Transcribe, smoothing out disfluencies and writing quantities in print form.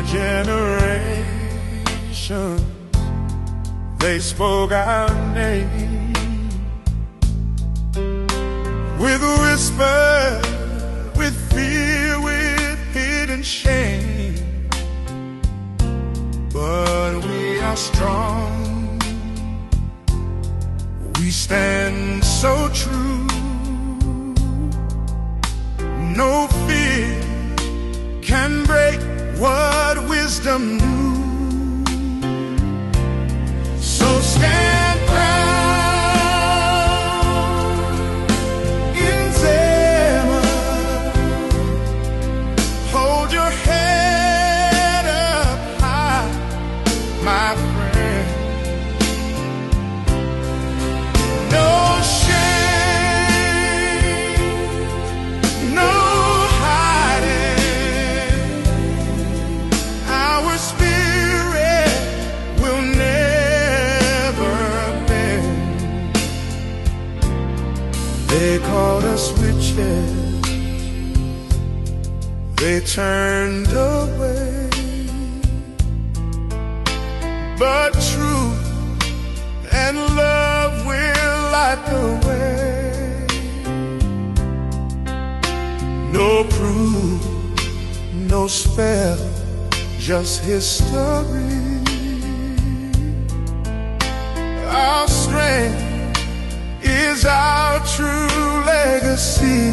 generation, they spoke our name with a whisper, with fear, with hidden shame. But we are strong, we stand so true. No fear can break what wisdom knew. So stand proud in Nzema. Hold your head up high, my friend. No shame, no hiding. Our spirit will never bend. They called us witches, they turned away, but truth and love will light the way. No proof, no spell, just history. Our strength is our true legacy.